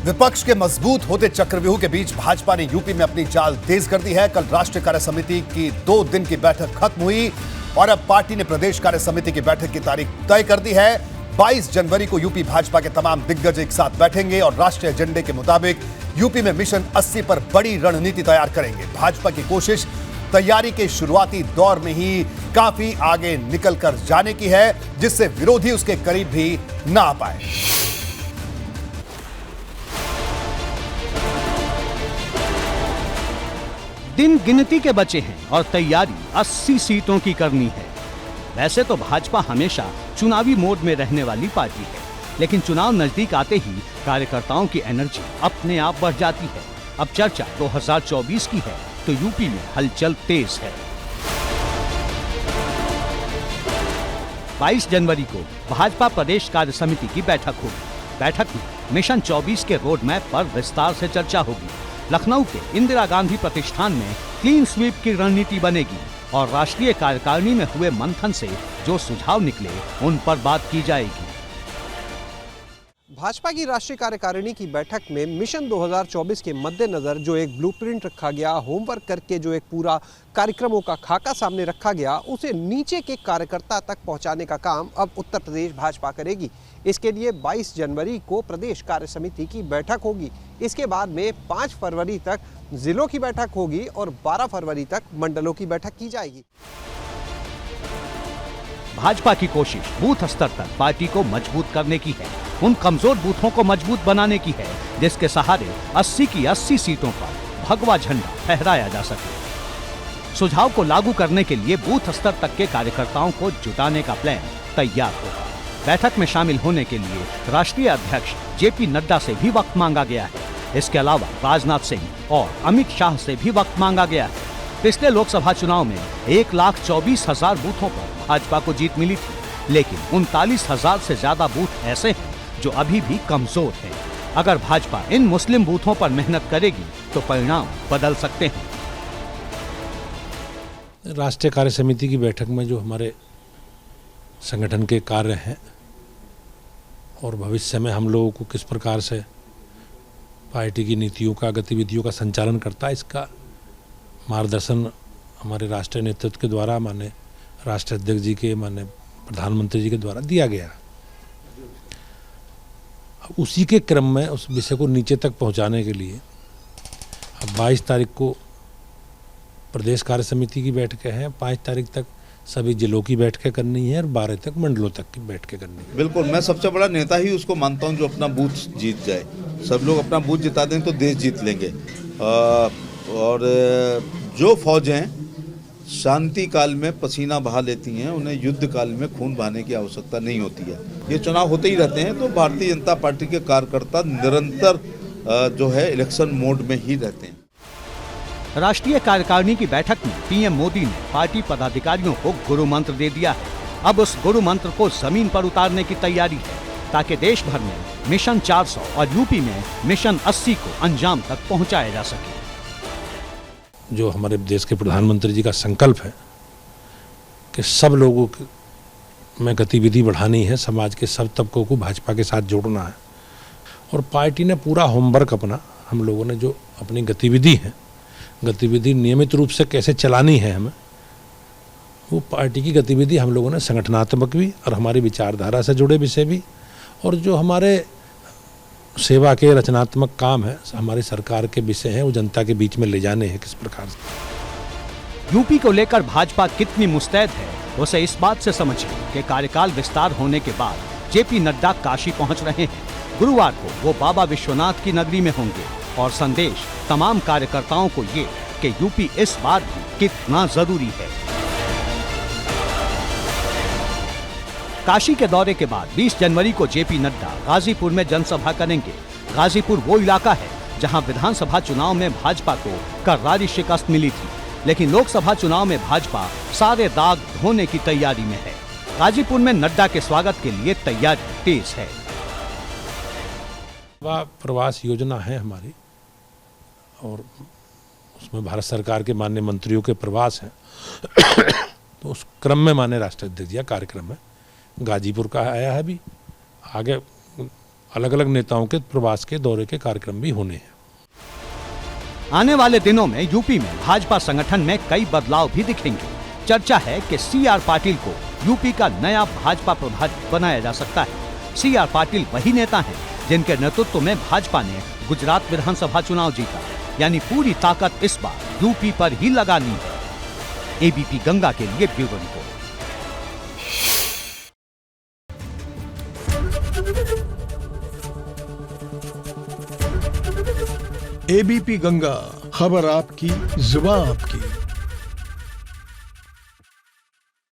विपक्ष के मजबूत होते चक्रव्यूह के बीच भाजपा ने यूपी में अपनी चाल तेज कर दी है। कल राष्ट्रीय कार्य समिति की 2 दिन की बैठक खत्म हुई और अब पार्टी ने प्रदेश कार्य समिति की बैठक की तारीख तय कर दी है। 22 जनवरी को यूपी भाजपा के तमाम दिग्गज एक साथ बैठेंगे और राष्ट्रीय एजेंडे के मुताबिक यूपी में मिशन 80 पर बड़ी रणनीति तैयार करेंगे। भाजपा की कोशिश तैयारी के शुरुआती दौर में ही काफी आगे निकल कर जाने की है, जिससे विरोधी उसके करीब भी ना आ पाए। दिन गिनती के बचे हैं और तैयारी 80 सीटों की करनी है। वैसे तो भाजपा हमेशा चुनावी मोड में रहने वाली पार्टी है, लेकिन चुनाव नजदीक आते ही कार्यकर्ताओं की एनर्जी अपने आप बढ़ जाती है। अब चर्चा 2024 की है तो यूपी में हलचल तेज है। 22 जनवरी को भाजपा प्रदेश कार्य समिति की बैठक होगी। बैठक में मिशन 24 के रोड मैप पर विस्तार से चर्चा होगी। लखनऊ के इंदिरा गांधी प्रतिष्ठान में क्लीन स्वीप की रणनीति बनेगी और राष्ट्रीय कार्यकारिणी में हुए मंथन से जो सुझाव निकले उन पर बात की जाएगी। भाजपा की राष्ट्रीय कार्यकारिणी की बैठक में मिशन 2024 के मद्देनजर जो एक ब्लूप्रिंट रखा गया, होमवर्क करके जो एक पूरा कार्यक्रमों का खाका सामने रखा गया, उसे नीचे के कार्यकर्ता तक पहुंचाने का काम अब उत्तर प्रदेश भाजपा करेगी। इसके लिए 22 जनवरी को प्रदेश कार्य समिति की बैठक होगी। इसके बाद में 5 फरवरी तक जिलों की बैठक होगी और 12 फरवरी तक मंडलों की बैठक की जाएगी। भाजपा की कोशिश बूथ स्तर तक पार्टी को मजबूत करने की है। उन कमजोर बूथों को मजबूत बनाने की है जिसके सहारे 80 की 80 सीटों पर भगवा झंडा फहराया जा सके। सुझाव को लागू करने के लिए बूथ स्तर तक के कार्यकर्ताओं को जुटाने का प्लान तैयार होगा। बैठक में शामिल होने के लिए राष्ट्रीय अध्यक्ष जेपी नड्डा से भी वक्त मांगा गया है। इसके अलावा राजनाथ सिंह और अमित शाह से भी वक्त मांगा गया है। पिछले लोकसभा चुनाव में 1,24,000 बूथों पर भाजपा को जीत मिली थी, लेकिन 39,000 से ज्यादा बूथ ऐसे हैं जो अभी भी कमजोर हैं। अगर भाजपा इन मुस्लिम बूथों पर मेहनत करेगी तो परिणाम बदल सकते हैं। राष्ट्रीय कार्य समिति की बैठक में जो हमारे संगठन के कार्य हैं और भविष्य में हम लोगों को किस प्रकार से पार्टी की नीतियों का, गतिविधियों का संचालन करता है, इसका मार्गदर्शन हमारे राष्ट्रीय नेतृत्व के द्वारा, माननीय राष्ट्रीय अध्यक्ष जी के, माननीय प्रधानमंत्री जी के द्वारा दिया गया। उसी के क्रम में उस विषय को नीचे तक पहुंचाने के लिए अब 22 तारीख को प्रदेश कार्य समिति की बैठकें हैं, 5 तारीख तक सभी जिलों की बैठकें करनी है और 12 तक मंडलों तक की बैठकें करनी है। बिल्कुल, मैं सबसे बड़ा नेता ही उसको मानता हूं जो अपना बूथ जीत जाए। सब लोग अपना बूथ जिता दें तो देश जीत लेंगे। और जो फौजें शांति काल में पसीना बहा लेती हैं, उन्हें युद्ध काल में खून बहाने की आवश्यकता नहीं होती है। ये चुनाव होते ही रहते हैं, तो भारतीय जनता पार्टी के कार्यकर्ता निरंतर जो है इलेक्शन मोड में ही रहते हैं। राष्ट्रीय कार्यकारिणी की बैठक में पीएम मोदी ने पार्टी पदाधिकारियों को गुरु मंत्र दे दिया है। अब उस गुरु मंत्र को जमीन पर उतारने की तैयारी है ताकि देश भर में मिशन 400 और यूपी में मिशन 80 को अंजाम तक पहुंचाया जा सके। जो हमारे देश के प्रधानमंत्री जी का संकल्प है कि सब लोगों में गतिविधि बढ़ानी है, समाज के सब तबकों को भाजपा के साथ जोड़ना है, और पार्टी ने पूरा होमवर्क अपना, हम लोगों ने जो अपनी गतिविधि है, गतिविधि नियमित रूप से कैसे चलानी है हमें, वो पार्टी की गतिविधि हम लोगों ने संगठनात्मक भी और हमारी विचारधारा से जुड़े विषय भी, और जो हमारे सेवा के रचनात्मक काम है, हमारी सरकार के विषय हैं, वो जनता के बीच में ले जाने हैं किस प्रकार से। यूपी को लेकर भाजपा कितनी मुस्तैद है उसे इस बात से समझिए कि कार्यकाल विस्तार होने के बाद जेपी नड्डा काशी पहुंच रहे हैं। गुरुवार को वो बाबा विश्वनाथ की नगरी में होंगे और संदेश तमाम कार्यकर्ताओं को ये कि यूपी इस बार भी कितना जरूरी है। काशी के दौरे के बाद 20 जनवरी को जेपी नड्डा गाजीपुर में जनसभा करेंगे। गाजीपुर वो इलाका है जहां विधानसभा चुनाव में भाजपा को करारी शिकस्त मिली थी, लेकिन लोकसभा चुनाव में भाजपा सारे दाग धोने की तैयारी में है। गाजीपुर में नड्डा के स्वागत के लिए तैयारी तेज है। प्रवास योजना है हमारी और उसमें भारत सरकार के माननीय मंत्रियों के प्रवास हैं। तो उस क्रम में माननीय राष्ट्रीय अध्यक्ष जी का कार्यक्रम है, गाजीपुर का आया है, भी आगे अलग अलग नेताओं के प्रवास के दौरे के कार्यक्रम भी होने हैं। आने वाले दिनों में यूपी में भाजपा संगठन में कई बदलाव भी दिखेंगे। चर्चा है कि CR पाटिल को यूपी का नया भाजपा प्रभारी बनाया जा सकता है। CR पाटिल वही नेता हैं जिनके नेतृत्व में भाजपा ने गुजरात विधानसभा चुनाव जीता, यानी पूरी ताकत इस बार यूपी पर ही लगानी है। ABP गंगा के लिए ब्यूरो रिपोर्ट। ABP गंगा, खबर आपकी, जुबान आपकी।